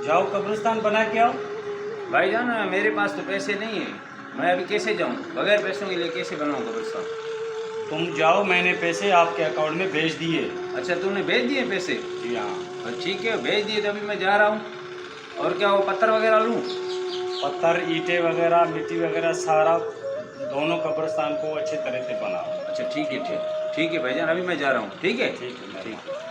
जाओ कब्रिस्तान बना के आओ। भाईजान मेरे पास तो पैसे नहीं है, मैं अभी कैसे जाऊँ? बगैर पैसों के लिए कैसे बनाऊँ कब्रिस्तान? तुम जाओ, मैंने पैसे आपके अकाउंट में भेज दिए। अच्छा तुमने भेज दिए पैसे? जी हाँ। ठीक है भेज दिए तो अभी मैं जा रहा हूँ। और क्या वो पत्थर वगैरह लूँ? पत्थर, ईंटें वगैरह, मिट्टी वगैरह सारा दोनों कब्रिस्तान को अच्छे तरह से बनाओ। अच्छा ठीक है ठीक है भाईजान, अभी मैं जा रहा हूँ। ठीक है ठीक है। ठीक है।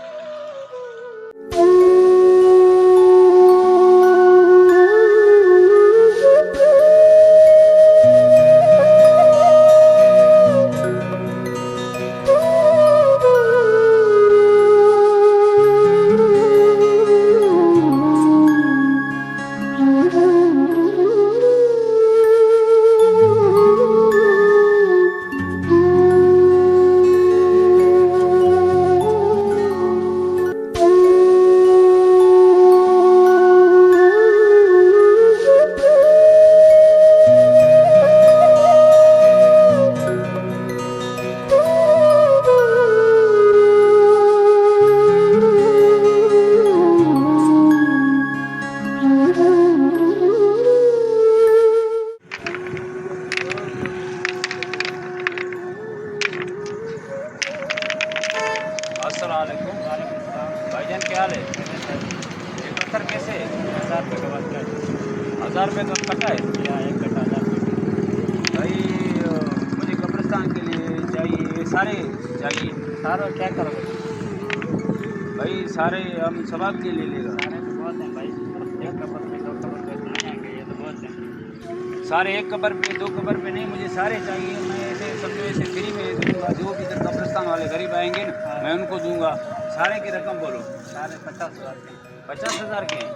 अस्सलामुअलैकुम। भाईजान क्या हाल है? ये पत्थर कैसे है? 1000 रुपये का बचता है। 1000 रुपये का कट्टा है? क्या एक कट्टा 1000 रुपये? भाई मुझे कब्रिस्तान के लिए चाहिए, सारे चाहिए। सारा क्या करोगे? भाई सारे हम सबाब के लिए लेगा। सारे तो बहुत हैं भाई, एक कबर पे 2 कबर पे तो नहीं आएंगे, ये तो बहुत हैं। सारे एक कबर पे 2 कबर पे नहीं, मुझे सारे चाहिए। मैं ऐसे समझो ऐसे फ्री में दूंगा, जो भी इधर कब्रिस्तान वाले गरीब आएंगे ना मैं उनको दूंगा। सारे की रकम बोलो। सारे 50,000 के। 50,000 के हैं?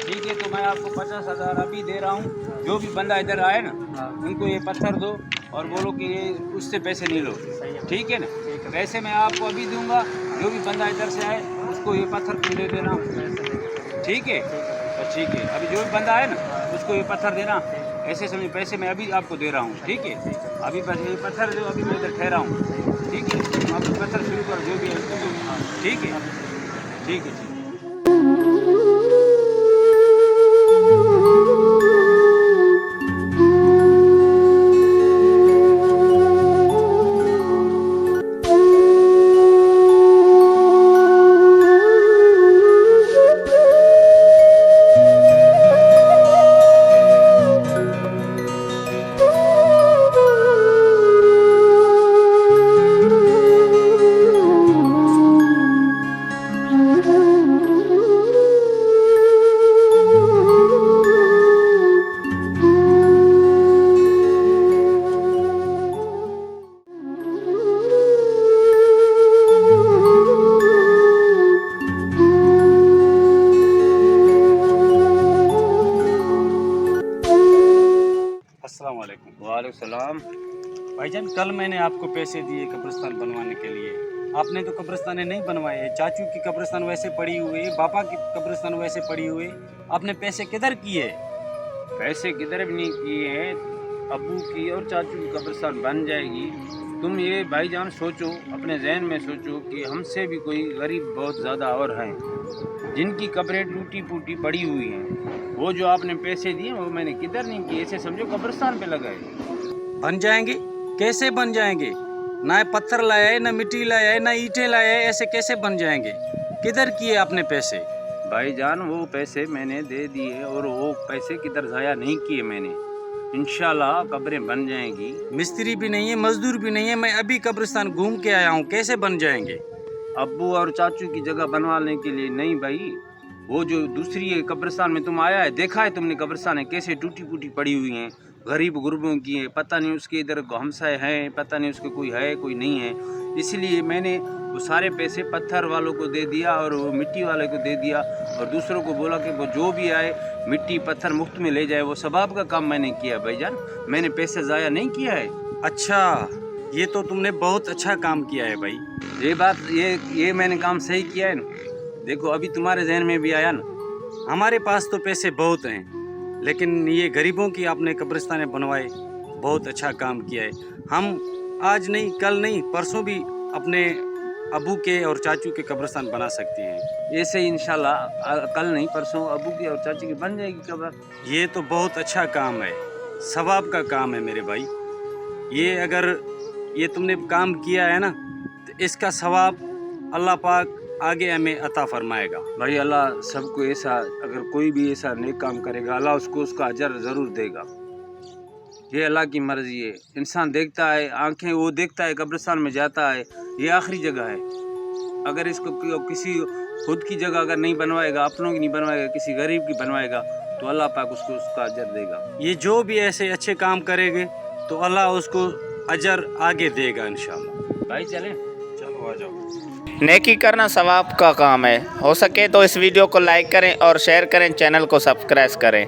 ठीक है तो मैं आपको 50,000 अभी दे रहा हूँ। जो भी बंदा इधर आए ना हाँ उनको ये पत्थर दो और बोलो कि ये उससे पैसे नहीं लो। सही है। ठीक है ना? ठीक है। पैसे मैं आपको अभी दूंगा। जो भी बंदा इधर से आए उसको ये पत्थर तुम दे देना। ठीक है तो ठीक है, अभी जो भी बंदा आए ना उसको ये पत्थर देना। ऐसे समझो पैसे मैं अभी आपको दे रहा हूँ। ठीक है अभी बस ये पत्थर दो, अभी मैं इधर ठहरा हूँ। ठीक है तुम आप पत्थर शुरू करो, जो भी है उसको दो। ठीक है ठीक है। अस्सलाम वालेकुम। वालेकुम सलाम। भाईजान कल मैंने आपको पैसे दिए कब्रिस्तान बनवाने के लिए, आपने तो कब्रिस्तान नहीं बनवाए। चाचू की कब्रिस्तान वैसे पड़ी हुई है, पापा की कब्रिस्तान वैसे पड़ी हुई है, आपने पैसे किधर किए? पैसे किधर भी नहीं किए हैं। अबू की और चाचू की कब्रिस्तान बन जाएगी। तुम ये भाईजान सोचो, अपने जहन में सोचो कि हमसे भी कोई गरीब बहुत ज़्यादा और हैं जिनकी कब्रें टूटी फूटी पड़ी हुई हैं। वो जो आपने पैसे दिए वो मैंने किधर नहीं किए, ऐसे समझो कब्रिस्तान पे लगाए। बन जाएंगे? कैसे बन जाएंगे? ना पत्थर लाया है, ना मिट्टी लाया है, ना ईंटें लाया है, ऐसे कैसे बन जाएंगे? किधर किए आपने पैसे? भाईजान वो पैसे मैंने दे दिए और वो पैसे किधर ज़ाया नहीं किए मैंने। इंशाल्लाह कब्रें बन जाएंगी। मिस्त्री भी नहीं है, मजदूर भी नहीं है, मैं अभी कब्रिस्तान घूम के आया हूँ, कैसे बन जाएंगे? अब्बू और चाचू की जगह बनवाने के लिए नहीं भाई, वो जो दूसरी कब्रिस्तान में तुम आया है, देखा है तुमने कब्रिस्तान है कैसे टूटी फूटी पड़ी हुई हैं, गरीब गुरबों की है। पता नहीं उसके इधर हमसाए हैं, पता नहीं उसके कोई है कोई नहीं है। इसलिए मैंने वो सारे पैसे पत्थर वालों को दे दिया और वो मिट्टी वाले को दे दिया और दूसरों को बोला कि वो जो भी आए मिट्टी पत्थर मुफ्त में ले जाए। वो सबाब का काम मैंने किया भाईजान, मैंने पैसे ज़ाया नहीं किया है। अच्छा, ये तो तुमने बहुत अच्छा काम किया है भाई। ये बात ये मैंने काम सही किया है ना। देखो अभी तुम्हारे जहन में भी आया ना। हमारे पास तो पैसे बहुत हैं, लेकिन ये गरीबों की आपने कब्रिस्तान बनवाए, बहुत अच्छा काम किया है। हम आज नहीं, कल नहीं, परसों भी अपने अबू के और चाचू के कब्रिस्तान बना सकते हैं। ऐसे ही इंशाल्लाह कल नहीं परसों अबू की और चाची की बन जाएगी कब्र। ये तो बहुत अच्छा काम है, सवाब का काम है मेरे भाई। ये अगर ये तुमने काम किया है ना तो इसका सवाब अल्लाह पाक आगे हमें अता फरमाएगा। भाई अल्लाह सबको ऐसा, अगर कोई भी ऐसा नेक काम करेगा अल्लाह उसको उसका अजर ज़रूर देगा। ये अल्लाह की मर्ज़ी है। इंसान देखता है, आंखें वो देखता है, कब्रिस्तान में जाता है, ये आखिरी जगह है। अगर इसको किसी खुद की जगह अगर नहीं बनवाएगा, अपनों की नहीं बनवाएगा, किसी गरीब की बनवाएगा तो अल्लाह पाक उसको उसका अजर देगा। ये जो भी ऐसे अच्छे काम करेंगे तो अल्लाह उसको अजर आगे देगा इंशाल्लाह। भाई चलें, चलो आ जाओ। नेकी करना सवाब का काम है। हो सके तो इस वीडियो को लाइक करें और शेयर करें, चैनल को सब्सक्राइब करें।